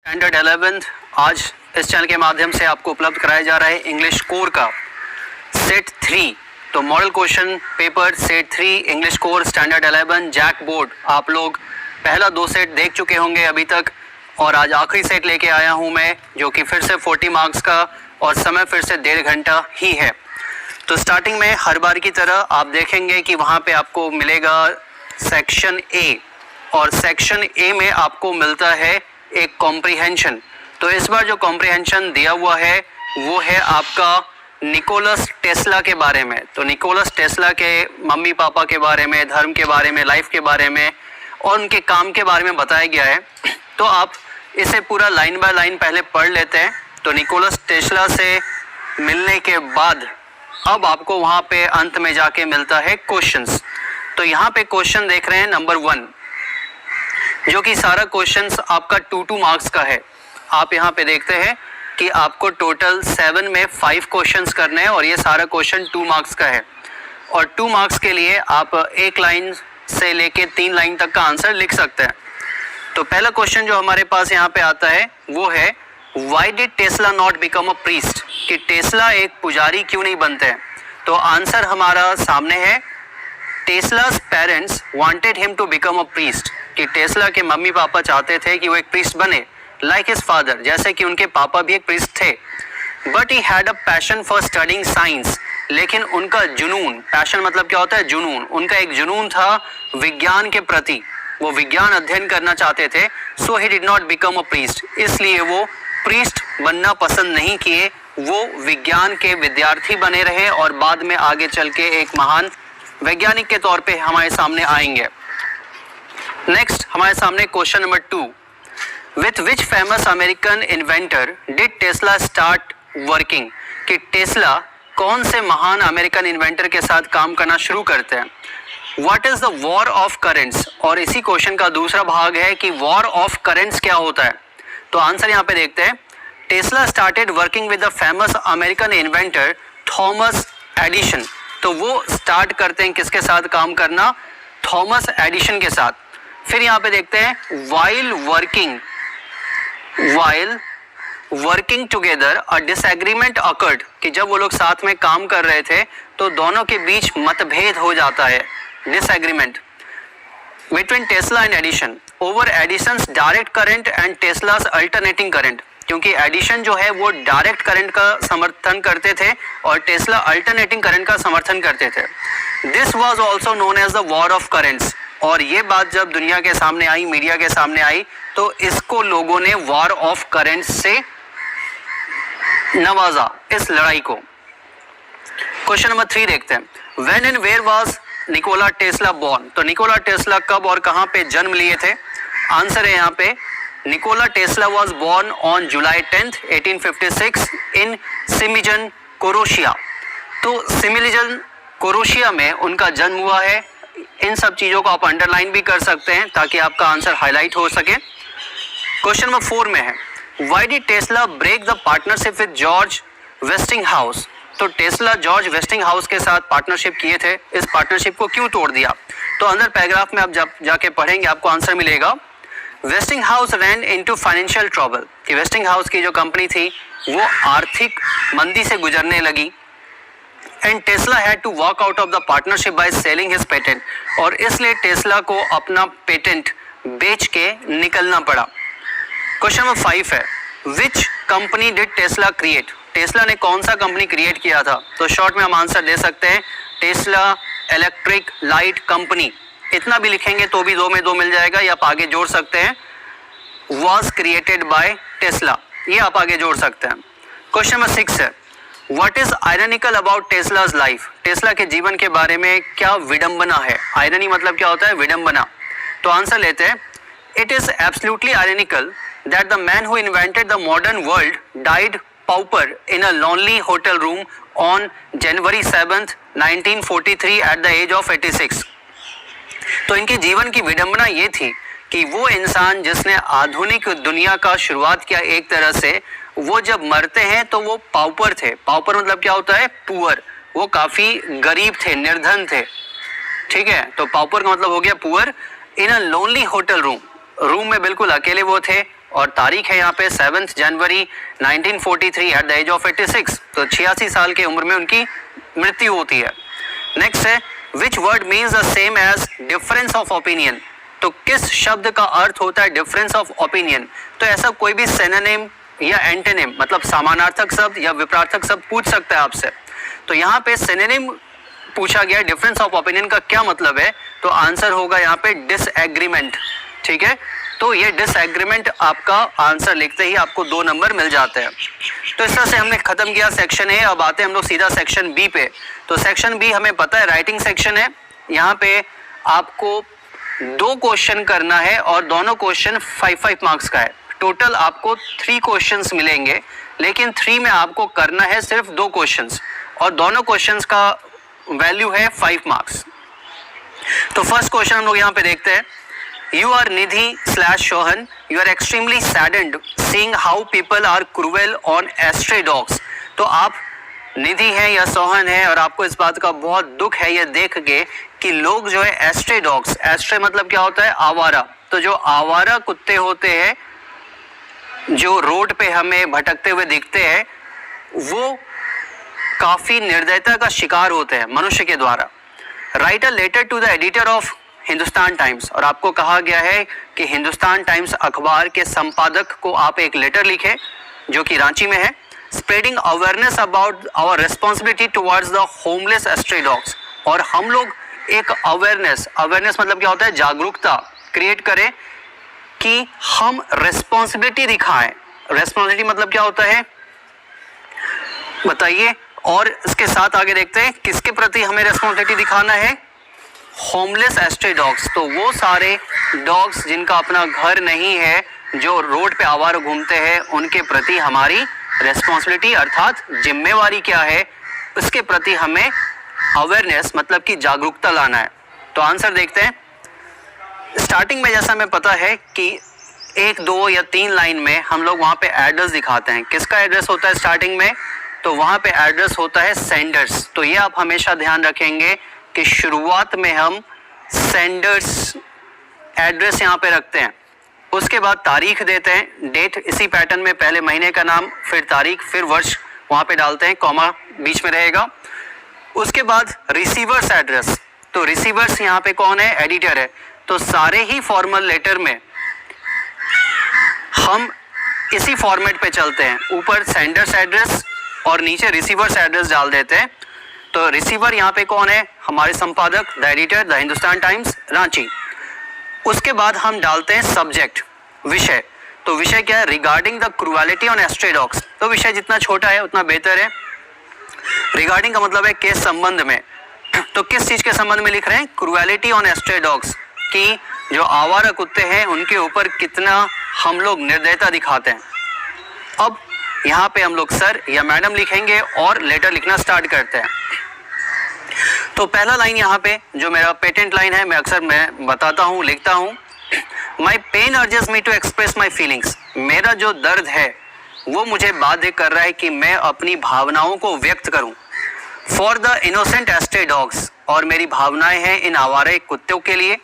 Standard 11 आज इस channel के माध्यम से आपको उपलब्ध कराया जा रहा है इंग्लिश कोर का सेट 3। तो model question paper set 3 English core standard 11 JAC board. आप लोग पहला 2 सेट देख चुके होंगे अभी तक, और आज आखिरी सेट लेके आया हूं मैं, जो कि फिर से 40 मार्क्स का और समय फिर से 1.5 घंटा ही है। तो स्टार्टिंग में हर बार की तरह आप देखेंगे कि वहाँ पे आपको मिलेगा सेक्शन ए, और सेक्शन ए में आपको मिलता है एक कॉम्प्रिहेंशन। तो इस बार जो कॉम्प्रिहेंशन दिया हुआ है वो है आपका निकोलस टेस्ला के बारे में। तो निकोलस टेस्ला के मम्मी पापा के बारे में, धर्म के बारे में, लाइफ के बारे में और उनके काम के बारे में बताया गया है। तो आप इसे पूरा लाइन बाय लाइन पहले पढ़ लेते हैं। तो निकोलस टेस्ला से मिलने के बाद अब आपको वहाँ पे अंत में जाके मिलता है क्वेश्चंस। तो यहाँ पे क्वेश्चन देख रहे हैं नंबर 1, जो कि सारा क्वेश्चंस आपका 2 मार्क्स का है। आप यहाँ पे देखते हैं कि आपको टोटल 7 में 5 क्वेश्चंस करने हैं और ये सारा क्वेश्चन 2 मार्क्स का है। और 2 मार्क्स के लिए आप 1 लाइन से लेके 3 लाइन तक का आंसर लिख सकते हैं। तो पहला क्वेश्चन जो हमारे पास यहाँ पे आता है वो है why did Tesla not become a priest, कि टेस्ला एक पुजारी क्यों नहीं बनते हैं। तो आंसर हमारा सामने है, Tesla's parents wanted him to become a priest, कि टेस्ला के मम्मी पापा चाहते थे कि वो एक प्रीस्ट बने, लाइक हिज फादर, जैसे कि उनके पापा भी एक प्रीस्ट थे। But he had a passion for studying science, लेकिन उनका जुनून, पैशन मतलब क्या होता है, जुनून, उनका एक जुनून था विज्ञान के प्रति, वो विज्ञान अध्ययन करना चाहते थे। So he did not become a priest, इसलिए वो प्रीस्ट बनना पसंद नहीं किए, वो विज्ञान के विद्यार्थी बने रहे और बाद में आगे चल के एक महान वैज्ञानिक के तौर पे हमारे सामने आएंगे। नेक्स्ट हमारे सामने question number 2, with which famous American inventor did Tesla start working, कि टेस्ला कौन से महान अमेरिकन इन्वेंटर के साथ काम करना शुरू करते हैं। What is the war of currents, और इसी क्वेश्चन का दूसरा भाग है कि वॉर ऑफ करेंट्स क्या होता है। तो आंसर यहाँ पे देखते हैं, Tesla started working with the famous American inventor Thomas Edison. तो वो स्टार्ट करते हैं किसके साथ काम करना, थॉमस एडिसन के साथ। फिर यहाँ पे देखते हैं while working together a disagreement occurred, कि जब वो लोग साथ में काम कर रहे थे तो दोनों के बीच मतभेद हो जाता है, disagreement between Tesla and Edison over Edison's direct current and Tesla's alternating current, क्योंकि एडिशन जो है वो डायरेक्ट करंट का समर्थन करते थे और टेस्ला अल्टरनेटिंग करंट का समर्थन करते थे। This was also known as the war of currents, और ये बात जब दुनिया के सामने आई, मीडिया के सामने आई, तो इसको लोगों ने वॉर ऑफ करेंट्स से नवाजा, इस लड़ाई को। क्वेश्चन नंबर 3 देखते हैं, when and where was Nikola Tesla born, तो निकोला टेस्ला कब और कहां पे जन्म लिए थे। आंसर है यहाँ पे, Nikola Tesla was born on July 10th, 1856 in Smiljan Croatia. तो सिमिजन क्रोशिया में उनका जन्म हुआ है। इन सब चीज़ों को आप अंडरलाइन भी कर सकते हैं ताकि आपका आंसर हाईलाइट हो सके। क्वेश्चन नंबर 4 में है, why did Tesla break the partnership with George Westinghouse, तो टेस्ला जॉर्ज वेस्टिंगहाउस के साथ पार्टनरशिप किए थे, इस पार्टनरशिप को क्यों तोड़ दिया। तो अंदर पैराग्राफ में आप जब जाके पढ़ेंगे आपको आंसर मिलेगा, Westinghouse ran into financial trouble, कि वेस्टिंगहाउस की जो कंपनी थी वो आर्थिक मंदी से गुजरने लगी। And Tesla had to walk out of the partnership by selling his patent, और इसलिए टेस्ला को अपना पेटेंट बेच के निकलना पड़ा। क्वेश्चन नंबर 5 है, which company did Tesla create, Tesla ने कौन सा कंपनी क्रिएट किया था। तो शॉर्ट में हम आंसर दे सकते हैं, टेस्ला इलेक्ट्रिक लाइट कंपनी। इतना भी लिखेंगे तो भी 2 में 2 मिल जाएगा, या आप आगे जोड़ सकते हैं was created by टेस्ला, ये आप आगे जोड़ सकते हैं। क्वेश्चन नंबर 6 है, what is ironical about Tesla's life, Tesla के जीवन के बारे में क्या विडंबना है। आयरनी मतलब क्या होता है, विडंबना। तो आंसर लेते हैं, it is absolutely ironical that the man who invented the modern world died pauper in a lonely hotel room on January 7th, 1943 at the age of 86। तो इनके जीवन की विडंबना ये थी कि वो इंसान जिसने आधुनिक दुनिया का शुरुआत किया, एक तरह से वो जब मरते हैं तो वो पाउपर थे। पाउपर मतलब क्या होता है, पुअर, वो काफी गरीब थे, निर्धन थे, ठीक है। तो पाउपर का मतलब हो गया poor. In a lonely hotel room, room में बिल्कुल अकेले वो थे और तारीख है यहाँ पे 7 जनवरी 1943 एट द एज ऑफ 86। तो 86 साल की उम्र में उनकी मृत्यु होती है। नेक्स्ट है which word means the same age difference of opinion. तो किस शब्द का अर्थ होता है डिफरेंस ऑफ ओपिनियन। तो ऐसा कोई भी सिनोनिम या एंटोनिम मतलब समानार्थक शब्द या विपरीतार्थक शब्द पूछ सकता है आपसे। तो यहाँ पे सिनोनिम पूछा गया डिफरेंस ऑफ ओपिनियन का क्या मतलब है, तो आंसर होगा यहाँ पे डिसएग्रीमेंट। ठीक है, तो ये डिसएग्रीमेंट आपका आंसर लिखते ही आपको 2 नंबर मिल जाते हैं। तो इस तरह से हमने खत्म किया सेक्शन ए। अब आते हैं हम लोग सीधा सेक्शन बी पे। तो सेक्शन बी हमें पता है राइटिंग सेक्शन है। यहाँ पे आपको 2 क्वेश्चन करना है और दोनों क्वेश्चन 5-5 मार्क्स का है। टोटल आपको 3 क्वेश्चंस मिलेंगे, लेकिन 3 में आपको करना है सिर्फ 2 क्वेश्चंस और दोनों क्वेश्चंस का वैल्यू है 5 मार्क्स। तो फर्स्ट क्वेश्चन हम लोग यहाँ पे देखते हैं। You are Nidhi/Sohan. You are extremely saddened seeing how people are cruel on stray dogs. तो आप निधि हैं या सोहन हैं और आपको इस बात का बहुत दुख है ये देख के कि लोग जो है एस्ट्रे डॉग्स, एस्ट्रे मतलब क्या होता है आवारा, तो जो आवारा कुत्ते होते हैं जो रोड पे हमें भटकते हुए दिखते हैं वो काफ़ी निर्दयता का शिकार होते हैं मनुष्य के द्वारा। Write a letter to the editor of Hindustan Times. और आपको कहा गया है कि हिंदुस्तान टाइम्स अखबार के संपादक को आप एक लेटर लिखें जो कि रांची में है। Spreading awareness about our responsibility towards the homeless stray dogs. और हम लोग एक अवेयरनेस मतलब क्या होता है जागरूकता क्रिएट करें कि हम रिस्पॉन्सिबिलिटी दिखाएं। रिस्पॉन्सिबिलिटी मतलब क्या होता है बताइए। और इसके साथ आगे देखते हैं किसके प्रति हमें रिस्पॉन्सिबिलिटी दिखाना है, होमलेस एस्ट्रे डॉग्स। तो वो सारे डॉग्स जिनका अपना घर नहीं है जो रोड पे आवारा घूमते हैं उनके प्रति हमारी रिस्पॉन्सिबिलिटी अर्थात जिम्मेवारी क्या है उसके प्रति हमें अवेयरनेस मतलब कि जागरूकता लाना है। तो आंसर देखते हैं। स्टार्टिंग में जैसा हमें पता है कि 1, 2 या 3 लाइन में हम लोग वहाँ पे एड्रेस दिखाते हैं। किसका एड्रेस होता है स्टार्टिंग में, तो वहाँ पे एड्रेस होता है सेंडर्स। तो ये आप हमेशा ध्यान रखेंगे कि शुरुआत में हम सेंडर्स एड्रेस यहाँ पे रखते हैं। उसके बाद तारीख देते हैं, डेट इसी पैटर्न में पहले महीने का नाम फिर तारीख फिर वर्ष वहाँ पे डालते हैं, कॉमा बीच में रहेगा। उसके बाद रिसीवर्स एड्रेस। तो रिसीवर्स यहाँ पे कौन है, एडिटर है। तो सारे ही फॉर्मल लेटर में हम इसी फॉर्मेट पे चलते हैं, ऊपर सेंडर्स एड्रेस और नीचे रिसीवर्स एड्रेस डाल देते हैं। तो रिसीवर यहाँ पे कौन है, हमारे संपादक the editor the Hindustan times Ranchi. उसके बाद हम डालते हैं सब्जेक्ट विषय। तो विषय क्या है, regarding the cruelty on ashtray dogs. तो विषय जितना छोटा है उतना बेहतर है। रिगार्डिंग का मतलब है के संबंध में। तो किस चीज के संबंध में लिख रहे हैं, क्रूएलिटी ऑन एस्ट्रे डॉग्स, कि जो आवारा कुत्ते हैं उनके ऊपर कितना हम लोग निर्दयता दिखाते हैं। अब यहाँ पे हम लोग सर या मैडम लिखेंगे और लेटर लिखना स्टार्ट करते हैं। तो पहला लाइन यहाँ पे जो मेरा पेटेंट लाइन है, मैं अक्सर बताता हूँ लिखता हूँ, my pain urges me to express my feelings. मेरा जो दर्द है वो मुझे बाध्य कर रहा है कि मैं अपनी भावनाओं को व्यक्त करूँ। For the innocent stray dogs, और मेरी भावनाएं हैं इन आवारे कुत्तों के लिए।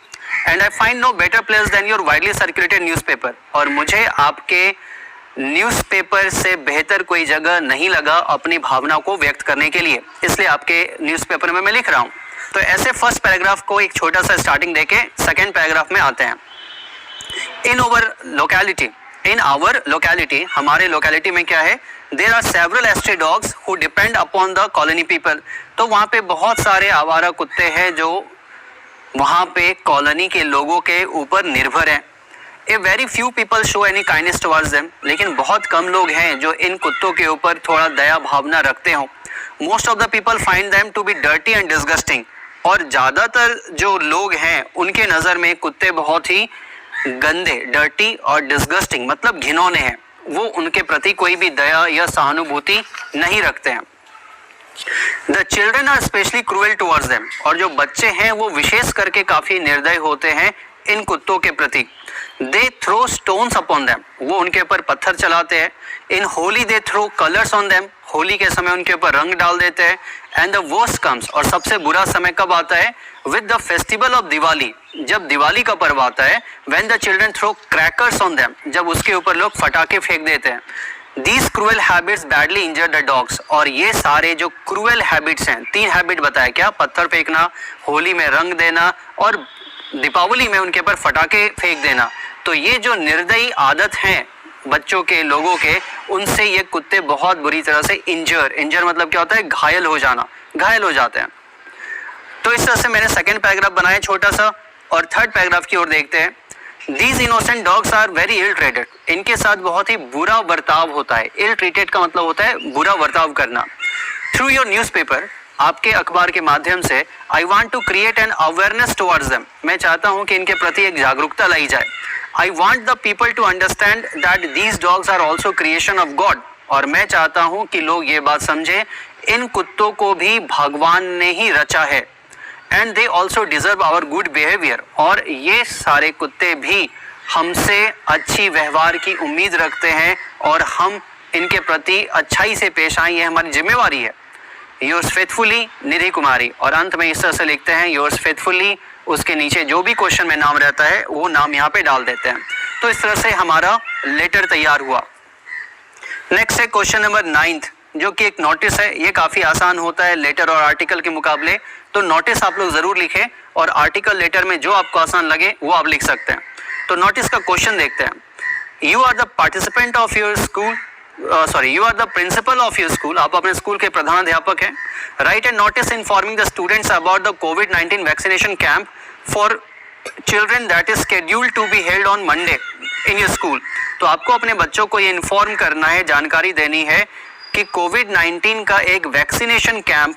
And I find no better place than your widely circulated newspaper. और मुझे आपके न्यूज़पेपर से बेहतर कोई जगह नहीं लगा अपनी भावना को व्यक्त करने के लिए, इसलिए आपके न्यूज़पेपर में मैं लिख रहा हूँ। तो ऐसे फर्स्ट पैराग्राफ को एक छोटा सा स्टार्टिंग देके सेकेंड पैराग्राफ में आते हैं। इन आवर लोकेलिटी, हमारे लोकेलिटी में क्या है, there are several stray dogs who depend upon the colony people. तो वहाँ पे बहुत सारे आवारा कुत्ते हैं जो वहाँ पे कॉलोनी के लोगों के ऊपर निर्भर हैं। A very few people show any kindness towards them. लेकिन बहुत कम लोग हैं जो इन कुत्तों के ऊपर थोड़ा दया भावना रखते हों। Most of the people find them to be dirty and disgusting. और ज़्यादातर जो लोग हैं उनके नज़र में कुत्ते बहुत ही गंदे, डर्टी और डिस्गस्टिंग मतलब घिनौने हैं। वो उनके प्रति कोई भी दया या सहानुभूति नहीं रखते हैं। The children are specially cruel towards them. और जो बच्चे हैं वो विशेष करके काफ़ी निर्दय होते हैं इन कुत्तों के प्रति। They throw stones upon them. वो उनके ऊपर पत्थर चलाते हैं। In Holi they throw colours on them. Holi के समय उनके ऊपर रंग डाल देते हैं। एंड द वर्स्ट कम्स, और सबसे बुरा समय कब आता है? With the festival of Diwali, जब दिवाली का पर्व आता है। When the children throw crackers on them, जब उसके ऊपर लोग फटाके फेंक देते हैं। These cruel habits badly injure the dogs, और ये सारे जो क्रूएल हैबिट्स हैं, 3 हैबिट बताया क्या? पत्थर फेंकना, होली में रंग देना और दीपावली में उनके ऊपर फटाके फेंक देना। तो ये जो निर्दयी आदत है बच्चों के, लोगों के, उनसे ये कुत्ते बहुत बुरी तरह से इंजर मतलब क्या होता है? घायल हो जाना, घायल हो जाते हैं। तो इस तरह से मैंने सेकंड पैराग्राफ बनाया छोटा सा, और थर्ड पैराग्राफ की ओर देखते हैं। These innocent dogs are very ill treated. इनके साथ बहुत ही बुरा बर्ताव होता है। ill treated का मतलब होता है बुरा बर्ताव करना। Through your newspaper, आपके अखबार के माध्यम से, I want to create an awareness towards them. मैं चाहता हूँ कि इनके प्रति एक जागरूकता लाई जाए। I want the people to understand that these dogs are also creation of God. और मैं चाहता हूँ कि लोग ये बात समझें, इन कुत्तों को भी भगवान ने ही रचा है। And they also deserve our good behaviour, और ये सारे कुत्ते भी हमसे अच्छी व्यवहार की उम्मीद रखते हैं, और हम इनके प्रति अच्छाई से पेश आए, ये हमारी जिम्मेवारी है। योर्स फेथफुली निधि कुमारी, और अंत में इस तरह से लिखते हैं योर्स फेथफुली, उसके नीचे जो भी क्वेश्चन में नाम रहता है वो नाम यहाँ पे डाल देते हैं। तो इस तरह से हमारा लेटर तैयार हुआ। नेक्स्ट है क्वेश्चन नंबर 9, जो कि एक नोटिस है। ये काफ़ी आसान होता है लेटर और आर्टिकल के मुकाबले, तो नोटिस आप लोग ज़रूर लिखें, और आर्टिकल लेटर में जो आपको आसान लगे वो आप लिख सकते हैं। तो नोटिस का क्वेश्चन देखते हैं। You are the participant of your school, you are the principal of your school, आप अपने स्कूल के प्रधानाध्यापक हैं। Write a notice informing the students about the कोविड-19 vaccination camp for children that is scheduled to be held on Monday in your school. तो आपको अपने बच्चों को ये इन्फॉर्म करना है, जानकारी देनी है कि कोविड-19 का एक वैक्सीनेशन कैंप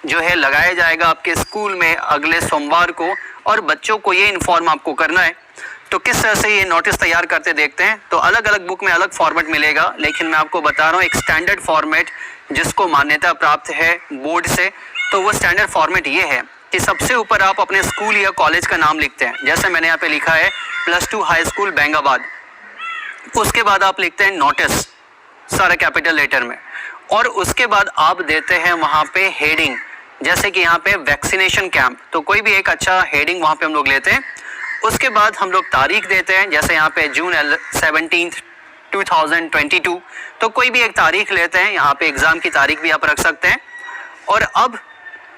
जो है लगाया जाएगा आपके स्कूल में अगले सोमवार को, और बच्चों को ये इन्फॉर्म आपको करना है। तो किस तरह से ये नोटिस तैयार करते देखते हैं। तो अलग अलग बुक में अलग फॉर्मेट मिलेगा, लेकिन मैं आपको बता रहा हूँ एक स्टैंडर्ड फॉर्मेट जिसको मान्यता प्राप्त है बोर्ड से। तो वो स्टैंडर्ड फॉर्मेट ये है कि सबसे ऊपर आप अपने स्कूल या कॉलेज का नाम लिखते हैं, जैसे मैंने यहाँ पे लिखा है +2 हाई स्कूल बेंगाबाद। उसके बाद आप लिखते हैं नोटिस, सारा कैपिटल लेटर में, और उसके बाद आप देते हैं वहाँ पे हेडिंग, जैसे कि यहाँ पे वैक्सीनेशन कैंप, तो कोई भी एक अच्छा हेडिंग वहाँ पे हम लोग लेते हैं। उसके बाद हम लोग तारीख देते हैं, जैसे यहाँ पे जून 17, 2022, तो कोई भी एक तारीख लेते हैं, यहाँ पे एग्ज़ाम की तारीख भी आप रख सकते हैं। और अब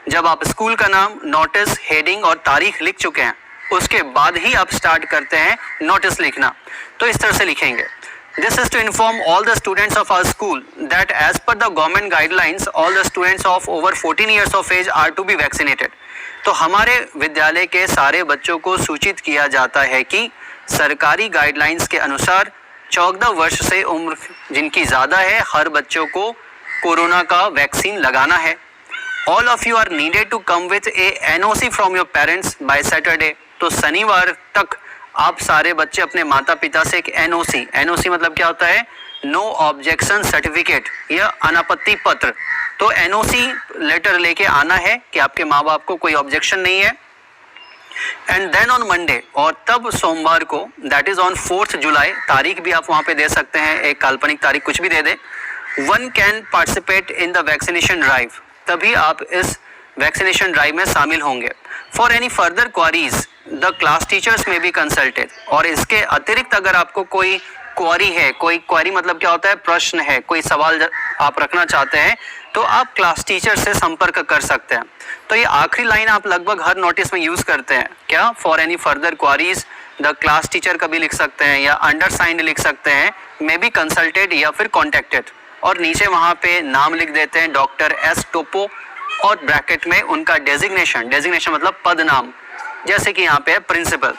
जब आप स्कूल का नाम, नोटिस, हेडिंग और तारीख लिख चुके हैं, उसके बाद ही आप स्टार्ट करते हैं नोटिस लिखना। तो इस तरह से लिखेंगे, This is to inform all the students of our school that as per the government guidelines, all the students of over 14 years of age are to be vaccinated. तो हमारे विद्यालय के सारे बच्चों को सूचित किया जाता है कि सरकारी गाइडलाइंस के अनुसार 14 वर्ष से उम्र जिनकी ज़्यादा है, हर बच्चों को कोरोना का वैक्सीन लगाना है। All of you are needed to come with a NOC from your parents by Saturday. तो शनिवार तक आप सारे बच्चे अपने माता पिता से एक एनओसी मतलब क्या होता है? नो ऑब्जेक्शन सर्टिफिकेट या अनापत्ति पत्र। तो एनओसी लेटर लेके आना है कि आपके माँ बाप को कोई ऑब्जेक्शन नहीं है। एंड देन ऑन मंडे, और तब सोमवार को, दैट इज ऑन 4 जुलाई, तारीख भी आप वहाँ पे दे सकते हैं, एक काल्पनिक तारीख कुछ भी दे दे। One can participate in the vaccination drive, तभी आप इस वैक्सीनेशन ड्राइव में शामिल होंगे। For any further queries the class teachers may be consulted, और इसके अतिरिक्त अगर आपको कोई क्वारी है, कोई क्वारी मतलब क्या होता है? प्रश्न है, कोई सवाल आप रखना चाहते हैं, तो आप क्लास टीचर से संपर्क कर सकते हैं। तो ये आखिरी लाइन आप लगभग हर नोटिस में यूज़ करते हैं क्या? For any further queries the class teacher का भी लिख सकते हैं, या अंडरसाइंड लिख सकते हैं, मे बी कंसल्टेड या फिर कॉन्टेक्टेड, और नीचे वहाँ पे नाम लिख देते हैं डॉक्टर एस टोपो, और ब्रैकेट में उनका डेजिग्नेशन मतलब पद नाम, जैसे कि यहाँ पे है प्रिंसिपल।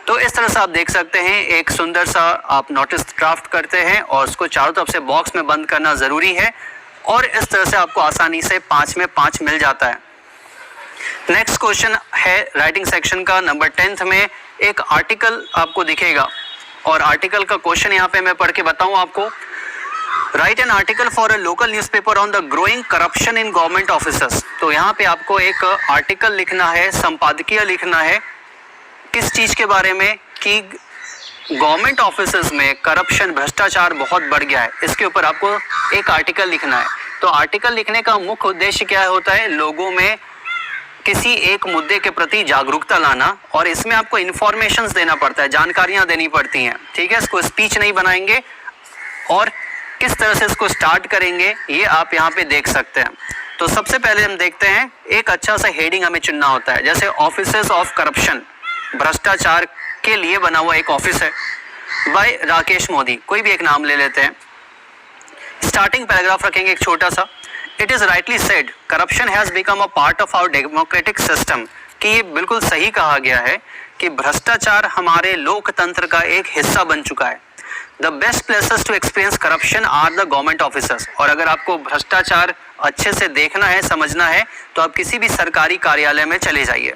तो इस तरह से आप देख सकते हैं एक सुंदर सा आप नोटिस ड्राफ्ट करते हैं, और उसको चारों तरफ से बॉक्स में बंद करना ज़रूरी है, और इस तरह से आपको आसानी से 5 में 5 मिल जाता है। नेक्स्ट क्वेश्चन है राइटिंग सेक्शन का नंबर 10th में एक आर्टिकल आपको दिखेगा, और आर्टिकल का क्वेश्चन यहाँ पे मैं पढ़ के बताऊँ आपको। Right an article for a local newspaper on the growing corruption in government officers. तो यहाँ पे आपको एक आर्टिकल लिखना है, संपादकीय लिखना है, किस चीज़ के बारे में? कि गवर्नमेंट ऑफिसर्स में करप्शन, भ्रष्टाचार बहुत बढ़ गया है, इसके ऊपर आपको एक आर्टिकल लिखना है। तो आर्टिकल लिखने का मुख्य उद्देश्य क्या होता है? लोगों में किसी एक मुद्दे के प्रति जागरूकता लाना, और इसमें आपको इन्फॉर्मेशंस देना पड़ता है, जानकारियां देनी पड़ती हैं, ठीक है। इसको स्पीच नहीं बनाएंगे, और किस तरह से इसको स्टार्ट करेंगे ये आप यहाँ पे देख सकते हैं। तो सबसे पहले हम देखते हैं, एक अच्छा सा हेडिंग हमें चुनना होता है, जैसे ऑफिसेस ऑफ करप्शन, भ्रष्टाचार के लिए बना हुआ एक ऑफिस है, बाय राकेश मोदी, कोई भी एक नाम ले लेते हैं। स्टार्टिंग पैराग्राफ रखेंगे एक छोटा सा, it is rightly said corruption has become a part of our democratic system, कि ये बिल्कुल सही कहा गया है कि भ्रष्टाचार हमारे लोकतंत्र का एक हिस्सा बन चुका है। The best places to experience corruption are the government officers, और अगर आपको भ्रष्टाचार अच्छे से देखना है, समझना है, तो आप किसी भी सरकारी कार्यालय में चले जाइए।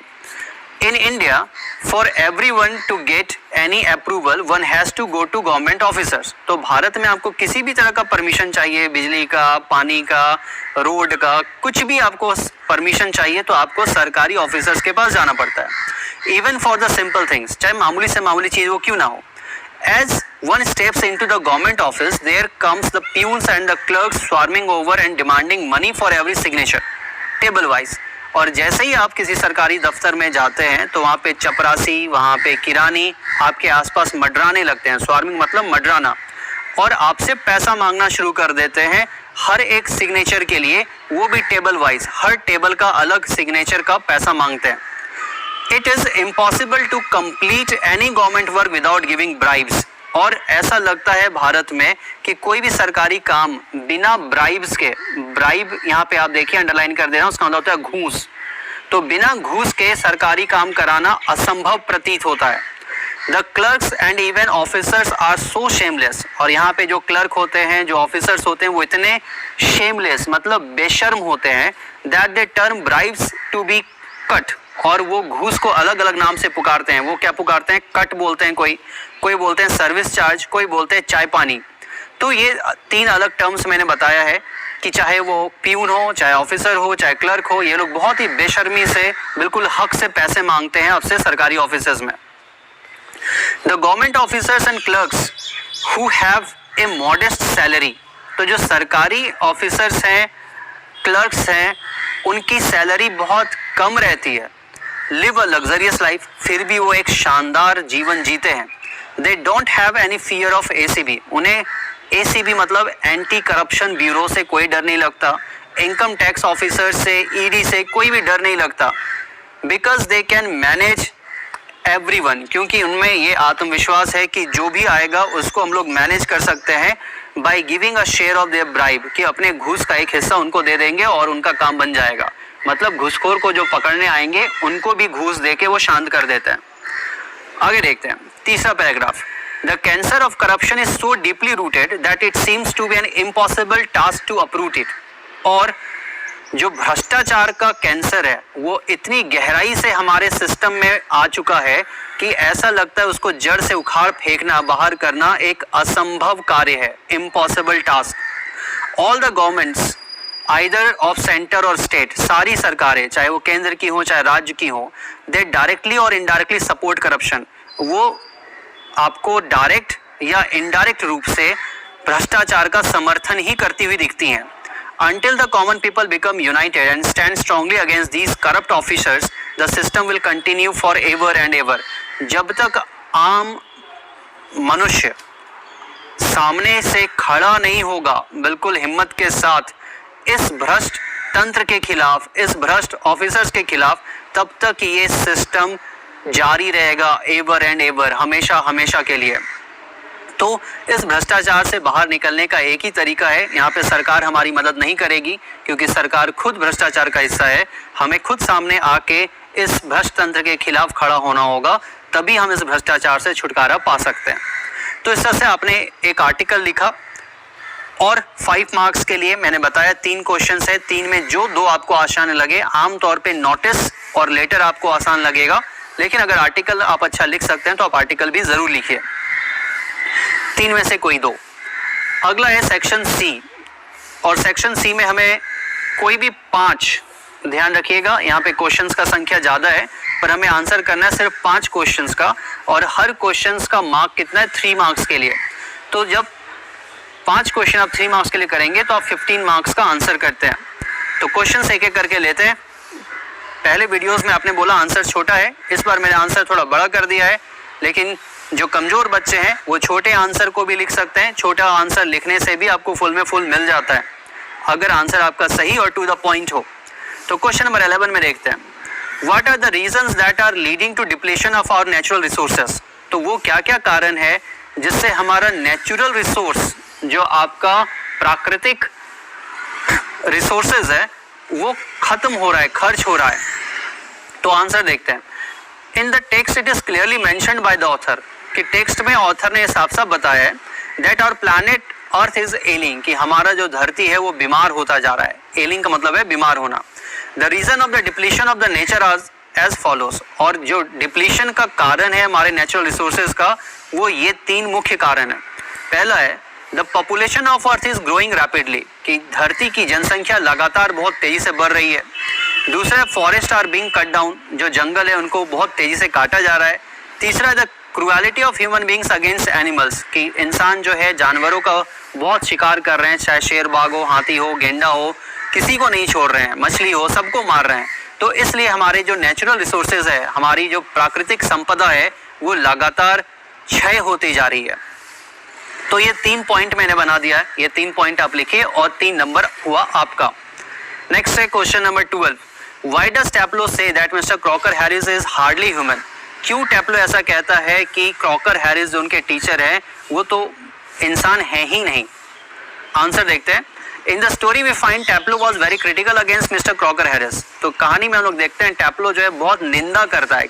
In India, for everyone to get any approval, one has to go to government officers. तो भारत में आपको किसी भी तरह का परमिशन चाहिए, बिजली का, पानी का, रोड का, कुछ भी आपको परमिशन चाहिए तो आपको सरकारी ऑफिसर्स के पास जाना पड़ता है। Even for the simple things, चाहे मामूली से मामूली चीज वो क्यों ना हो। As one steps into the government office, there comes the peons and the clerks swarming over and demanding money for every signature, table wise. और जैसे ही आप किसी सरकारी दफ्तर में जाते हैं तो वहाँ पे चपरासी, वहाँ पे किरानी आपके आसपास मडराने लगते हैं, स्वार्मिंग मतलब मडराना, और आपसे पैसा मांगना शुरू कर देते हैं हर एक सिग्नेचर के लिए, वो भी टेबल वाइज, हर टेबल का अलग सिग्नेचर का पैसा मांगते हैं। It is impossible to complete any government work without giving bribes, और ऐसा लगता है भारत में कि कोई भी सरकारी काम बिना ब्राइब्स के, ब्राइब यहाँ पे आप देखिए अंडरलाइन कर दे रहा हूँ, उसका मतलब होता है घूस, तो बिना घूस के सरकारी काम कराना असंभव प्रतीत होता है। The clerks and even officers are so shameless, और यहाँ पे जो क्लर्क होते हैं, जो ऑफिसर्स होते हैं, वो इतने शेमलेस मतलब बेशर्म होते हैं, that they term bribes to be cut, और वो घूस को अलग अलग नाम से पुकारते हैं। वो क्या पुकारते हैं? कट बोलते हैं, कोई बोलते हैं सर्विस चार्ज, कोई बोलते हैं चाय पानी। तो ये तीन अलग टर्म्स मैंने बताया है कि चाहे वो प्यून हो, चाहे ऑफिसर हो, चाहे क्लर्क हो, ये लोग बहुत ही बेशर्मी से, बिल्कुल हक से पैसे मांगते हैं आपसे सरकारी ऑफिसर्स में। The government officers and clerks who have a modest salary, तो जो सरकारी ऑफिसर्स हैं, क्लर्क्स हैं, उनकी सैलरी बहुत कम रहती है। लिव अ लग्जरियस लाइफ, फिर भी वो एक शानदार जीवन जीते हैं। They don't have any fear of ACB, उन्हें एसीबी मतलब एंटी करप्शन ब्यूरो से कोई डर नहीं लगता, इनकम टैक्स ऑफिसर से, ईडी से कोई भी डर नहीं लगता। Because they can manage everyone, क्योंकि उनमें ये आत्मविश्वास है कि जो भी आएगा उसको हम लोग मैनेज कर सकते हैं by giving a share of their bribe, कि अपने घूस का एक हिस्सा उनको दे देंगे और उनका काम बन जाएगा। मतलब घूसखोर को जो पकड़ने आएंगे उनको भी घूस देके वो शांत कर देते हैं। आगे देखते हैं तीसरा paragraph, the cancer of corruption is so deeply rooted that it seems to be an impossible task to uproot it, और जो भ्रष्टाचार का कैंसर है वो इतनी गहराई से हमारे सिस्टम में आ चुका है कि ऐसा लगता है उसको जड़ से उखाड़ फेंकना, बाहर करना एक असंभव कार्य है, impossible task. All the governments either of centre और स्टेट, सारी सरकारें चाहे वो केंद्र की हो चाहे राज्य की हो, दे डायरेक्टली और इनडायरेक्टली सपोर्ट करप्शन, वो आपको डायरेक्ट या इनडायरेक्ट रूप से भ्रष्टाचार का समर्थन ही करती हुई दिखती हैं। Until the common people become united and stand strongly against these corrupt officers, the system will continue forever and ever. जब तक आम मनुष्य सामने से खड़ा नहीं होगा बिल्कुल हिम्मत के साथ इस भ्रष्ट तंत्र के खिलाफ, इस भ्रष्ट ऑफिसर्स के खिलाफ, तब तक ये सिस्टम जारी रहेगा एवर एंड एवर, हमेशा हमेशा के लिए। तो इस भ्रष्टाचार से बाहर निकलने का एक ही तरीका है, यहाँ पे सरकार हमारी मदद नहीं करेगी क्योंकि सरकार खुद भ्रष्टाचार का हिस्सा है। हमें खुद सामने आके इस भ्रष्ट तंत्र के खिलाफ खड़ा होना होगा, तभी हम इस भ्रष्टाचार से छुटकारा पा सकते हैं। तो इस तरह से आपने एक आर्टिकल लिखा और 5 मार्क्स के लिए मैंने बताया 3 क्वेश्चन है, 3 में जो 2 आपको आसान लगे, आमतौर पे नोटिस और लेटर आपको आसान लगेगा, लेकिन अगर आर्टिकल आप अच्छा लिख सकते हैं तो आप आर्टिकल भी जरूर लिखिए। 3 में से कोई 2। अगला है सेक्शन सी, और सेक्शन सी में हमें कोई भी 5, ध्यान रखिएगा यहाँ पे क्वेश्चंस का संख्या ज़्यादा है पर हमें आंसर करना है सिर्फ 5 क्वेश्चंस का, और हर क्वेश्चंस का मार्क कितना है 3 मार्क्स के लिए। तो जब 5 क्वेश्चन आप 3 मार्क्स के लिए करेंगे तो आप 15 मार्क्स का आंसर करते हैं। तो क्वेश्चन एक एक करके लेते हैं। पहले वीडियोस में आपने बोला आंसर छोटा है, इस बार मैंने आंसर थोड़ा बड़ा कर दिया है, लेकिन जो कमज़ोर बच्चे हैं वो छोटे आंसर को भी लिख सकते हैं। छोटा आंसर लिखने से भी आपको फुल में फुल मिल जाता है अगर आंसर आपका सही और टू द पॉइंट हो। तो क्वेश्चन नंबर 11 में देखते हैं, what are the reasons that are leading to depletion of our natural resources. तो वो क्या क्या कारण है जिससे हमारा नेचुरल रिसोर्स, जो आपका प्राकृतिक रिसोर्सेज है, वो खत्म हो रहा है, खर्च हो रहा है। तो आंसर देखते हैं। In the text it is clearly mentioned by the author, कि टेक्स्ट में ऑथर ने साफ साफ बताया है that our planet earth is ailing, कि हमारा जो धरती है वो बीमार होता जा रहा है। एलिंग का मतलब है बीमार होना। The reason of the depletion of the nature as follows, और जो डिप्लीशन का कारण है हमारे नेचुरल रिसोर्सेज का, वो ये 3 मुख्य कारण है। पहला है the population of earth is growing rapidly, कि धरती की जनसंख्या लगातार बहुत तेजी से बढ़ रही है। दूसरा है forest are being cut down, जो जंगल है उनको बहुत तेजी से काटा जा रहा है। तीसरा है the cruelty of human beings against animals, कि इंसान जो है जानवरों का बहुत शिकार कर रहे हैं, चाहे शेर बाघ हो, हाथी हो, गेंडा हो, किसी को नहीं छोड़ रहे हैं, मछली हो, सबको मार रहे हैं। तो इसलिए हमारे जो नेचुरल रिसोर्सेज है, हमारी जो प्राकृतिक संपदा है, वो लगातार क्षय होती जा रही है। तो ये 3 पॉइंट मैंने बना दिया है, ये 3 पॉइंट आप लिखिए और 3 नंबर हुआ आपका। नेक्स्ट है question number 12, why does Taplow say that Mr Crocker Harris is hardly human. क्यों टैप्लो ऐसा कहता है कि क्रॉकर हैरिस जो उनके टीचर हैं वो तो इंसान है ही नहीं। आंसर देखते हैं। In the story we find Taplow was very critical against Mr Crocker Harris. तो कहानी में हम लोग देखते हैं टैप्लो जो है बहुत निंदा करता है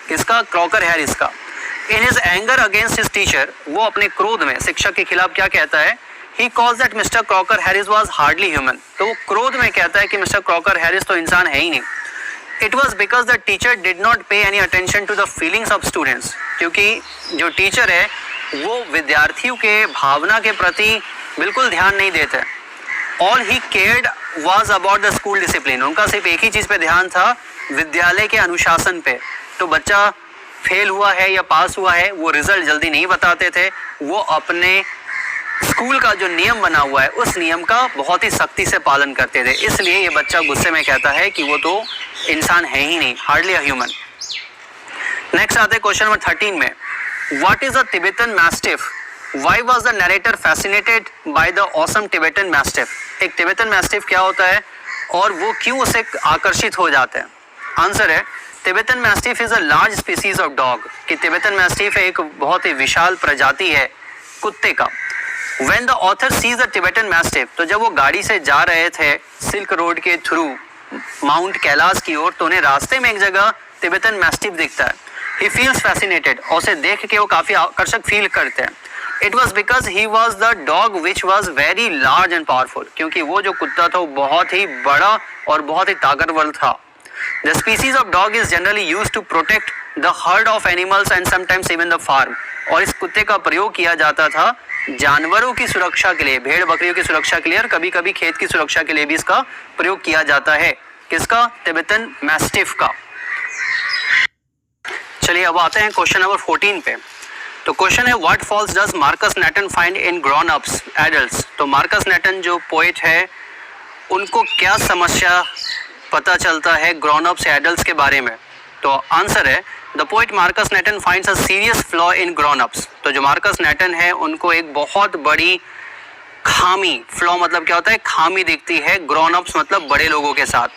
किसका, क्रॉकर हैरिस का। In his anger against his teacher, वो अपने क्रोध में शिक्षक के खिलाफ क्या कहता है, he calls that Mr Crocker Harris was hardly human. तो वो क्रोध में कहता है कि मिस्टर क्रॉकर हैरिस तो इंसान है ही नहीं। It was because the teacher did not pay any attention to the feelings of students, क्योंकि जो टीचर है वो विद्यार्थियों के भावना के प्रति बिल्कुल ध्यान नहीं देते। All he cared was about the school discipline, उनका सिर्फ एक ही चीज़ पे ध्यान था, विद्यालय के अनुशासन पे। तो बच्चा फेल हुआ है या पास हुआ है वो रिजल्ट जल्दी नहीं बताते थे, वो अपने स्कूल का जो नियम बना हुआ है उस नियम का बहुत ही सख्ती से पालन करते थे। इसलिए ये बच्चा गुस्से में कहता है कि वो तो इंसान है ही नहीं, हार्डली अ ह्यूमन। नेक्स्ट आते हैं क्वेश्चन नंबर 13 में, what is a Tibetan mastiff, why was the narrator fascinated by the awesome Tibetan mastiff. एक तिबेटन मैस्टिफ क्या होता है और वो क्यों उसे आकर्षित हो जाते हैं। आंसर है Tibetan mastiff is a large species of dog, कि तिबेटन मैस्टिफ एक बहुत ही विशाल प्रजाति है कुत्ते का। When the author sees the Tibetan Mastiff, तो जब वो गाड़ी से जा रहे थे सिल्क रोड के थ्रू माउंट कैलाश की ओर, तो उन्हें रास्ते में एक जगह तिबेटन मैस्टिफ दिखता है। He feels fascinated, और उसे देख के वो काफी आकर्षक फील करते हैं। It was because he was the dog which was very large and powerful, क्योंकि वो जो कुत्ता था वो बहुत ही बड़ा और बहुत ही ताकतवर था। The species of dog is generally used to protect the herd of animals and sometimes even the farm, और इस कुत्ते का प्रयोग किया जाता था जानवरों की सुरक्षा के लिए, भेड़ बकरियों की सुरक्षा के लिए, और कभी कभी खेत की सुरक्षा के लिए भी इसका प्रयोग किया जाता है। किसका, तिबेटन मैस्टिफ का। चलिए अब आते हैं क्वेश्चन नंबर 14 पे। तो क्वेश्चन है, what falls does Marcus Netan find in grown ups adults. तो मार्कस नेटन जो पोएट है उनको क्या समस्या पता चलता है ग्रोन अप्स एडल्ट्स के बारे में। तो आंसर है the poet Marcus नेटन finds a serious flaw in grown ups. तो जो मार्कस नेटन है उनको एक बहुत बड़ी खामी, फ्लॉ मतलब क्या होता है, खामी दिखती है ग्रोन अप्स मतलब बड़े लोगों के साथ।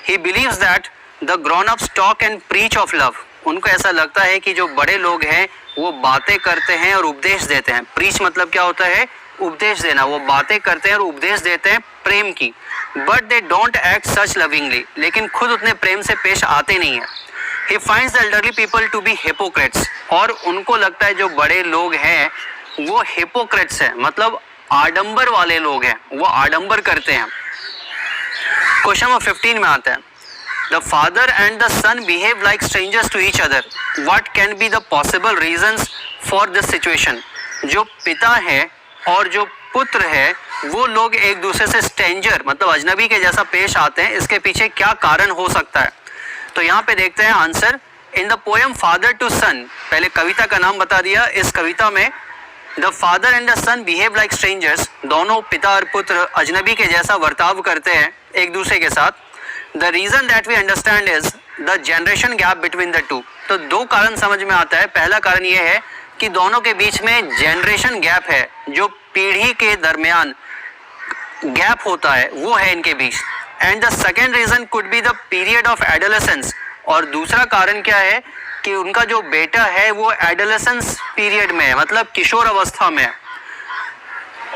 He believes that the grown ups talk and preach of love. उनको ऐसा लगता है कि जो बड़े लोग हैं वो बातें करते हैं और उपदेश देते हैं। प्रीच मतलब क्या होता है, उपदेश देना। वो बातें करते हैं और उपदेश देते हैं प्रेम की, but they don't act such lovingly, लेकिन खुद उतने प्रेम से पेश आते नहीं है। He finds the elderly people to be hypocrites, और उनको लगता है जो बड़े लोग हैं वो hypocrites हैं, मतलब आडंबर वाले लोग हैं, वो आडंबर करते हैं। क्वेश्चन नंबर 15 में आता है, The father and the son behave like strangers to each other. What can be the possible reasons for this situation? जो पिता है और जो पुत्र है वो लोग एक दूसरे से स्ट्रेंजर मतलब अजनबी के जैसा पेश आते हैं, इसके पीछे क्या कारण हो सकता है। तो यहाँ पे देखते हैं answer. In the poem father to son, पहले कविता का नाम बता दिया। इस कविता में the father and the son behave like strangers, दोनों पिता और पुत्र अजनबी के जैसा बर्ताव करते हैं एक दूसरे के साथ. The reason that we understand is the generation gap between the two. तो दो कारण समझ में आता है. पहला कारण ये है कि दोनों के बीच में जनरेशन गैप है, जो पीढ़ी के दरमियान गैप होता है वो है इनके बीच. And the second reason could be the period of adolescence. और दूसरा कारण क्या है कि उनका जो बेटा है वो एडोलेसेंस पीरियड में है, मतलब किशोर अवस्था में है.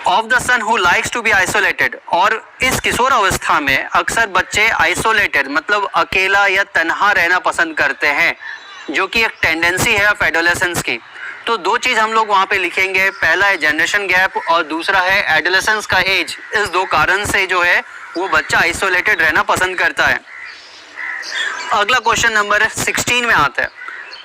Of the son who likes to be isolated. और इस किशोर अवस्था में अक्सर बच्चे आइसोलेटेड मतलब अकेला या तन्हा रहना पसंद करते हैं, जो कि एक टेंडेंसी है ऑफ एडोलेसेंस की. तो दो चीज़ हम लोग वहाँ पे लिखेंगे. पहला है जनरेशन गैप और दूसरा है एडोलेसेंस का एज. इस दो कारण से जो है वो बच्चा आइसोलेटेड रहना पसंद करता है. अगला क्वेश्चन नंबर 16 में आता है.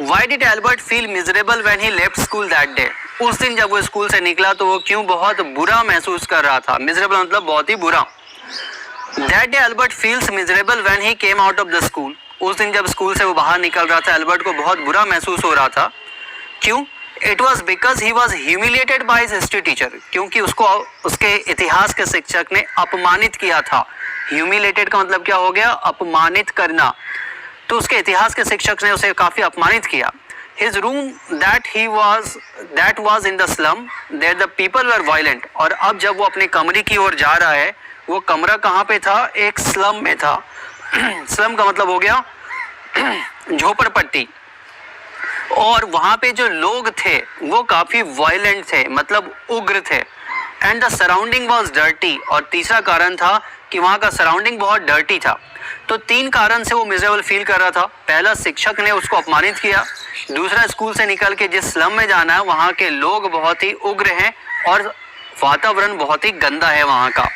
Why did Albert feel miserable when he left school that day? उस दिन जब वो स्कूल से निकला तो वो क्यों बहुत बुरा महसूस कर रहा था. मिजरेबल मतलब बहुत ही बुरा. That day Albert feels miserable when he came out of the school. उस दिन जब स्कूल से वो बाहर निकल रहा था एल्बर्ट को बहुत बुरा महसूस हो रहा था. क्यों? It was because he was humiliated by his history teacher. क्योंकि उसको उसके इतिहास के शिक्षक ने अपमानित किया था. Humiliated का मतलब क्या हो गया? अपमानित करना. तो उसके इतिहास के शिक्षक ने उसे काफी अपमानित किया. His room that was in the slum, there the people were violent. और अब जब वो अपने कमरे की ओर जा रहा है, वो कमरा कहाँ पे था? एक स्लम में था. स्लम का मतलब हो गया झोपड़पट्टी. और वहाँ पे जो लोग थे वो काफी वायलेंट थे, मतलब उग्र थे. And the surrounding was dirty. और तीसरा कारण था कि वहाँ का सराउंडिंग बहुत डर्टी था. तो तीन कारण से वो मिजरेबल फील कर रहा था. पहला, शिक्षक ने उसको अपमानित किया. दूसरा, स्कूल से निकल के जिस स्लम में जाना है वहाँ के लोग बहुत ही उग्र हैं और वातावरण बहुत ही गंदा है वहाँ का.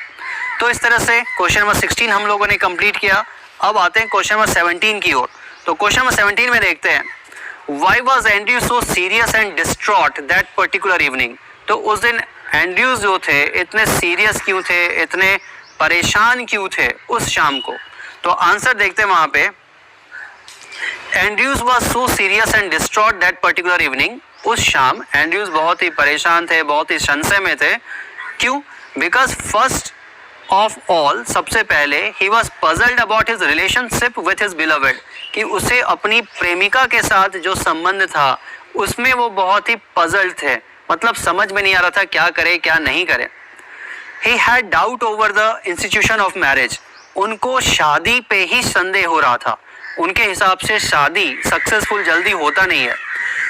तो इस तरह से क्वेश्चन नंबर 16 हम लोगों ने कंप्लीट किया. अब आते हैं क्वेश्चन नंबर 17 की ओर. तो क्वेश्चन नंबर 17 में देखते हैं, Why was Andrew so serious and distraught that particular evening? तो उस दिन एंड्रयूज जो थे इतने सीरियस क्यों थे, इतने परेशान क्यों थे उस शाम को? तो आंसर देखते हैं वहां पे. Andrews was so serious and distraught that particular evening. उस शाम एंड्रयूज बहुत ही परेशान थे, बहुत ही संशय में थे. क्यों? बिकॉज फर्स्ट ऑफ ऑल, सबसे पहले, he was puzzled about his relationship with his beloved. कि उसे अपनी प्रेमिका के साथ जो संबंध था उसमें वो बहुत ही पजल्ड थे, मतलब समझ में नहीं आ रहा था क्या करे क्या नहीं करे. He had doubt over the institution of marriage. उनको शादी पे ही संदेह हो रहा था. उनके हिसाब से शादी सक्सेसफुल जल्दी होता नहीं है.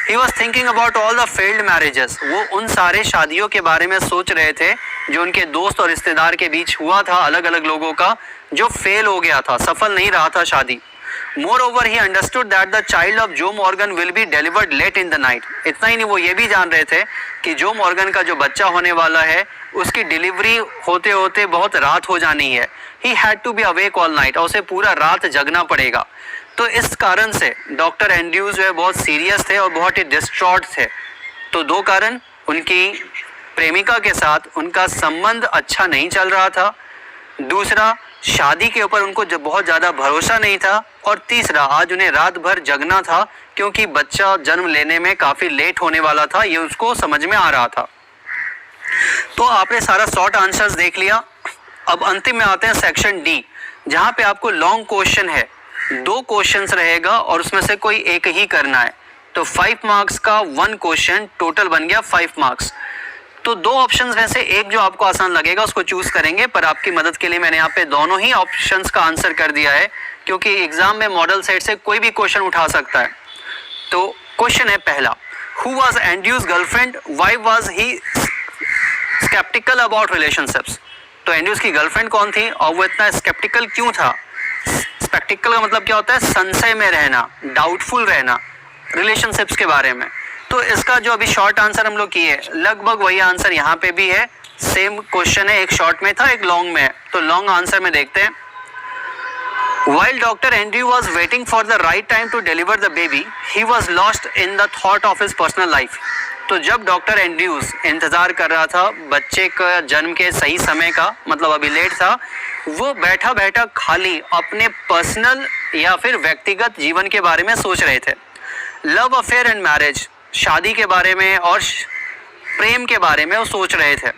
He was thinking about all the failed marriages. वो उन सारे शादियों के बारे में सोच रहे थे जो उनके दोस्त और रिश्तेदार के बीच हुआ था, अलग अलग लोगों का, जो फेल हो गया था, सफल नहीं रहा था शादी. Moreover, he understood that the child of Joe Morgan will be delivered late in the night. इतना ही नहीं, वो ये भी जान रहे थे कि जो मॉर्गन का जो बच्चा होने वाला है उसकी डिलीवरी होते होते बहुत रात हो जानी है. He had to be awake all night. और उसे पूरा रात जगना पड़ेगा. तो इस कारण से डॉक्टर एंड्रयूज जो है बहुत सीरियस थे और बहुत ही डिस्ट्रॉट थे. तो दो कारण, उनकी प्रेमिका के साथ उनका संबंध अच्छा नहीं चल रहा था. दूसरा, शादी के ऊपर उनको बहुत ज़्यादा भरोसा नहीं था. और तीसरा, आज उन्हें रात भर जगना था क्योंकि बच्चा जन्म लेने में काफ़ी लेट होने वाला था, ये उसको समझ में आ रहा था. तो आपने सारा शॉर्ट आंसर्स देख लिया. अब अंतिम में आते हैं सेक्शन डी, जहाँ पे आपको लॉन्ग क्वेश्चन है. 2 क्वेश्चंस रहेगा और उसमें से कोई एक ही करना है. तो 5 मार्क्स का 1 क्वेश्चन, टोटल बन गया 5 मार्क्स. तो 2 ऑप्शंस में से एक जो आपको आसान लगेगा उसको चूज करेंगे. पर आपकी मदद के लिए मैंने यहाँ पे दोनों ही ऑप्शंस का आंसर कर दिया है, क्योंकि एग्जाम में मॉडल सेट से कोई भी क्वेश्चन उठा सकता है. तो क्वेश्चन है पहला, who was Andrew's girlfriend, why was he skeptical about relationships. तो एंड्रयूज की गर्लफ्रेंड कौन थी और वो इतना स्केप्टिकल क्यों था? स्केप्टिकल का मतलब क्या होता है? संशय में रहना, डाउटफुल रहना रिलेशनशिप्स के बारे में. तो इसका जो अभी शॉर्ट आंसर हम लोग किए, लगभग वही आंसर यहाँ पे भी है. सेम क्वेश्चन है, एक शॉर्ट में था एक लॉन्ग में है. तो लॉन्ग आंसर में देखते हैं. While Dr. Andrew was waiting for the right time to deliver the baby, he was lost in the thought of his personal life. तो जब डॉक्टर एंड्रयूज इंतजार कर रहा था बच्चे का जन्म के सही समय का, मतलब अभी लेट था, वो बैठा बैठा खाली अपने पर्सनल या फिर व्यक्तिगत जीवन के बारे में सोच रहे थे. लव अफेयर एंड मैरिज, शादी के बारे में और प्रेम के बारे में वो सोच रहे थे।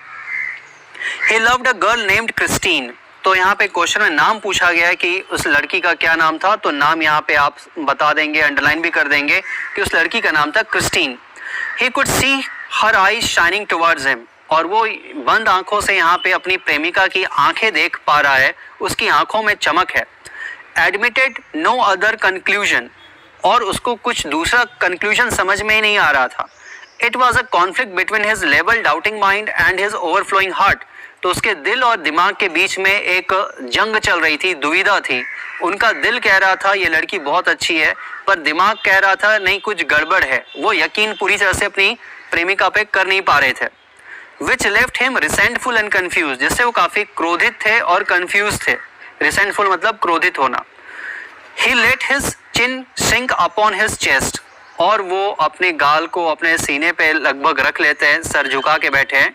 He loved a girl named Christine. तो यहाँ पे क्वेश्चन में नाम पूछा गया है कि उस लड़की का क्या नाम था, तो नाम यहाँ पे आप बता देंगे, अंडरलाइन भी कर देंगे कि उस लड़की का नाम था Christine. He could see her eyes shining towards him. और वो बंद आंखों से यहाँ पे अपनी प्रेमिका की आंखें देख पा रहा है, उसकी आंखों में चमक है। Admitted no other conclusion. और उसको कुछ दूसरा कंक्लूजन समझ में ही नहीं आ रहा था। It was a conflict between his level doubting mind and his overflowing heart. तो उसके दिल और दिमाग के बीच में एक जंग चल रही थी, दुविधा थी। उनका दिल कह रहा था ये लड़की बहुत अच्छी है, पर दिमाग कह रहा था नहीं, कुछ गड़बड़ है। वो यकीन पूरी तरह से अपनी प्रेमिका पे कर नहीं पा रहे थे। Which left him resentful and confused. जिससे वो काफी क्रोधित थे और कंफ्यूज थे। resentful मतलब क्रोधित होना। He let his chin sink upon his chest. और वो अपने गाल को अपने सीने पे लगभग रख लेते हैं, सर झुका के बैठे हैं।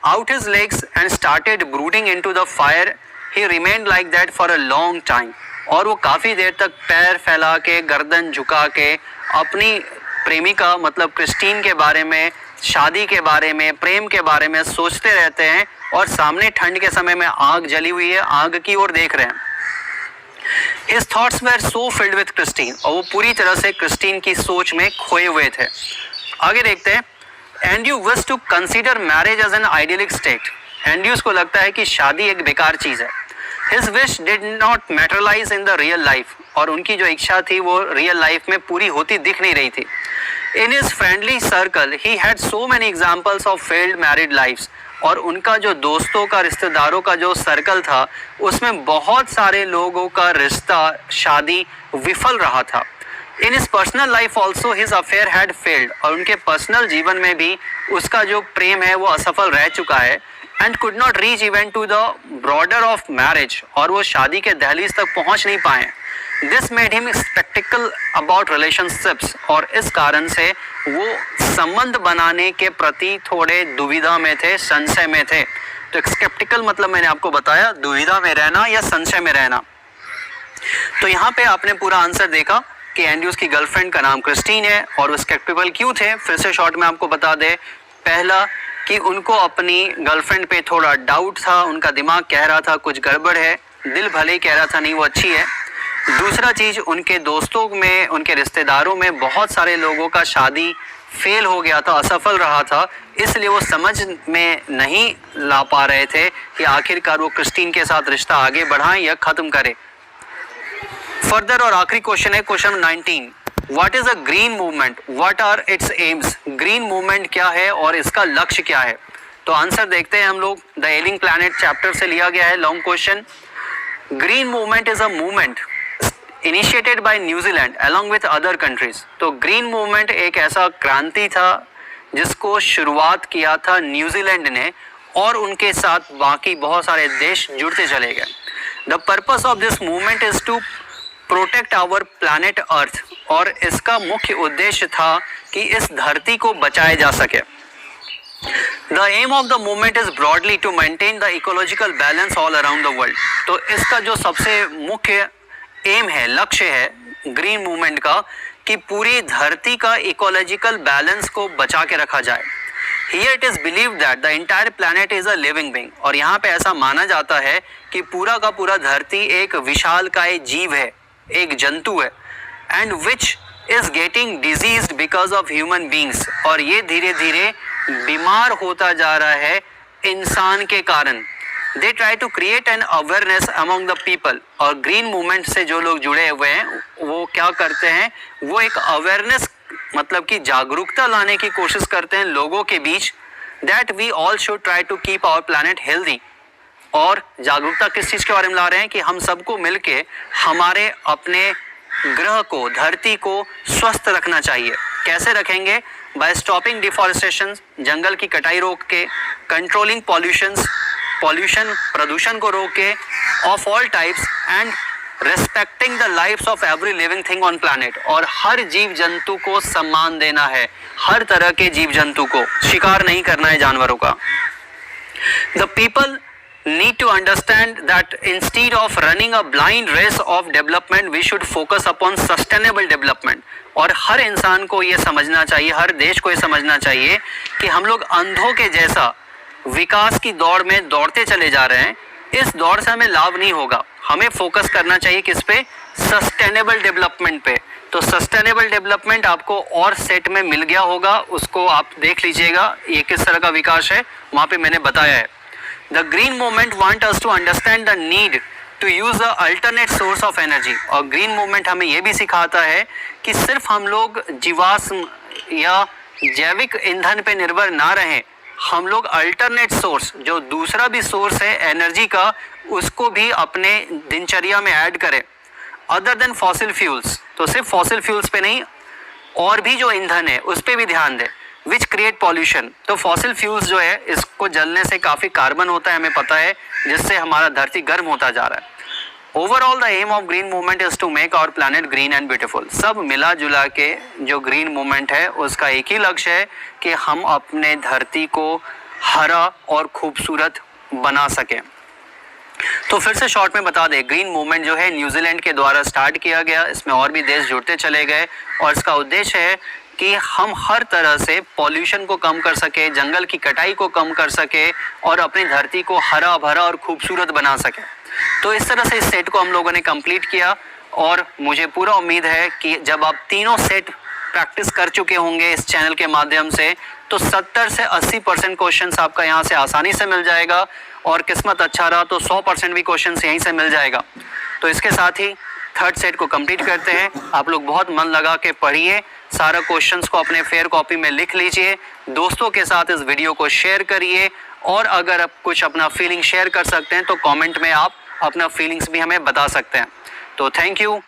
Out his legs and started brooding into the fire. He remained like that for a long time. और वो काफी देर तक पैर फैला के, गर्दन झुका के अपनी प्रेमिका मतलब क्रिस्टीन के बारे में, शादी के बारे में, प्रेम के बारे में सोचते रहते हैं। और सामने ठंड के समय में आग जली हुई है, आग की ओर देख रहे हैं। His thoughts were so filled with Christine. और वो पूरी तरह से क्रिस्टीन की सोच में खोए हुए थे। आगे देखते हैं। Andrew wish to consider marriage as an idealistic state. Andrews को लगता है कि शादी एक बेकार चीज है। His wish did not materialize in the real life. और उनकी जो इच्छा थी वो रियल लाइफ में पूरी होती दिख नहीं रही थी। In his friendly circle, he had so many examples of failed married lives. और उनका जो दोस्तों का, रिश्तेदारों का जो सर्कल था, उसमें बहुत सारे लोगों का रिश्ता, शादी विफल रहा था। In his personal life also his affair had failed. और उनके पर्सनल जीवन में भी उसका जो प्रेम है वो असफल रह चुका है। And could not reach even to the border of marriage. और वो शादी के दहलीज तक पहुंच नहीं पाए। This made him skeptical about relationships. और इस कारण से वो संबंध बनाने के प्रति थोड़े दुविधा में थे, संशय में थे। तो skeptical मतलब मैंने आपको बताया दुविधा में रहना या संशय में रहना। तो यहाँ पे आपने पूरा आंसर देखा कि एंड्रयूज की गर्लफ्रेंड का नाम क्रिस्टीन है और वो स्केप्टिकल क्यों थे। फिर से शॉर्ट में आपको बता दे, पहला कि उनको अपनी गर्लफ्रेंड पे थोड़ा डाउट था, उनका दिमाग कह रहा था कुछ गड़बड़ है, दिल भले ही कह रहा था नहीं वो अच्छी है। दूसरा चीज, उनके दोस्तों में, उनके रिश्तेदारों में बहुत सारे लोगों का शादी फेल हो गया था, असफल रहा था, इसलिए वो समझ में नहीं ला पा रहे थे कि आखिरकार वो क्रिस्टीन के साथ रिश्ता आगे बढ़ाएं या खत्म करें। फर्दर और आखिरी क्वेश्चन है question 19। What is a green movement, what are its aims. Green movement क्या है और इसका लक्ष्य क्या है। तो आंसर देखते हैं हम लोग। द एलिंग प्लैनेट चैप्टर से लिया गया है, long question. Green movement is a movement initiated by New Zealand along with other countries. तो ग्रीन मूवमेंट एक ऐसा क्रांति था जिसको शुरुआत किया था न्यूजीलैंड ने और उनके साथ बाकी बहुत सारे देश जुड़ते चले गए। The purpose of this movement is to protect our planet earth. और इसका मुख्य उद्देश्य था कि इस धरती को बचाया जा सके। The aim of the movement is broadly to maintain the ecological balance all around the world. तो इसका जो सबसे मुख्य एम है, लक्ष्य है ग्रीन मूवमेंट का, कि पूरी धरती का इकोलॉजिकल बैलेंस को बचा के रखा जाए। Here it is believed that the entire planet is a living being. और यहाँ पे ऐसा माना जाता है कि पूरा का पूरा धरती एक विशालकाय जीव है, एक जंतु है, and which is getting diseased because of human beings. और ये धीरे धीरे बीमार होता जा रहा है इंसान के कारण। They try to create an awareness among the people. और ग्रीन मूवमेंट से जो लोग जुड़े हुए हैं वो क्या करते हैं, वो एक अवेयरनेस मतलब कि जागरूकता लाने की कोशिश करते हैं लोगों के बीच, that we all should try to keep our planet healthy. और जागरूकता किस चीज़ के बारे में ला रहे हैं कि हम सबको मिलके हमारे अपने ग्रह को, धरती को स्वस्थ रखना चाहिए। कैसे रखेंगे? बाय स्टॉपिंग डिफॉरेस्टेशन, जंगल की कटाई रोक के, कंट्रोलिंग पॉल्यूशन प्रदूषण को रोक के of all types, and respecting the lifes of every living thing on planet. और हर जीव जंतु को सम्मान देना है, हर तरह के जीव जंतु को, शिकार नहीं करना है जानवरों का। The people need to understand that instead of running a blind race of development, we should focus upon sustainable development. और हर इंसान को ये समझना चाहिए, हर देश को ये समझना चाहिए कि हम लोग अंधों के जैसा विकास की दौड़ में दौड़ते चले जा रहे हैं. इस दौड़ से हमें लाभ नहीं होगा. हमें फोकस करना चाहिए किस पे? सस्टेनेबल डेवलपमेंट पे. तो सस्टेनेबल डेवलपमेंट आपको और सेट में मिल गया होगा, उसको आप देख लीजिएगा ये किस तरह का विकास है, वहाँ पे मैंने बताया है. The green movement want us to understand the need to use the alternate source of energy. और green movement हमें ये भी सिखाता है कि सिर्फ हम लोग जीवाश्म या जैविक ईंधन पे निर्भर ना रहें, हम लोग अल्टरनेट सोर्स, जो दूसरा भी सोर्स है एनर्जी का, उसको भी अपने दिनचर्या में ऐड करें अदर देन फॉसिल फ्यूल्स. तो सिर्फ फॉसिल फ्यूल्स पे नहीं, और भी जो ईंधन है उस पर भी ध्यान दें, विच क्रिएट पॉल्यूशन. तो फॉसिल फ्यूल्स जो है, इसको जलने से काफ़ी कार्बन होता है, हमें पता है, जिससे हमारा धरती गर्म होता जा रहा है. Overall the aim of green movement is to make our planet green and beautiful. सब मिला जुला के जो ग्रीन मूवमेंट है उसका एक ही लक्ष्य है कि हम अपने धरती को हरा और खूबसूरत बना सकें. तो फिर से शॉर्ट में बता दें, ग्रीन मूवमेंट जो है न्यूजीलैंड के द्वारा स्टार्ट किया गया. इसमें और भी देश जुड़ते चले गए और इसका उद्देश्य है कि हम हर तरह से पॉल्यूशन को कम कर सके, जंगल की कटाई को कम कर सके और अपनी धरती को हरा भरा और खूबसूरत बना सके. तो इस तरह से इस सेट को हम लोगों ने कंप्लीट किया और मुझे पूरा उम्मीद है कि जब आप तीनों सेट प्रैक्टिस कर चुके होंगे इस चैनल के माध्यम से, तो 70 से 80% क्वेश्चंस आपका यहाँ से आसानी से मिल जाएगा और किस्मत अच्छा रहा तो 100% भी क्वेश्चंस यहीं से मिल जाएगा. तो इसके साथ ही थर्ड सेट को कंप्लीट करते हैं. आप लोग बहुत मन लगा के पढ़िए, सारा क्वेश्चंस को अपने फेयर कॉपी में लिख लीजिए, दोस्तों के साथ इस वीडियो को शेयर करिए और अगर आप कुछ अपना फीलिंग शेयर कर सकते हैं तो कमेंट में आप अपना फीलिंग्स भी हमें बता सकते हैं. तो थैंक यू.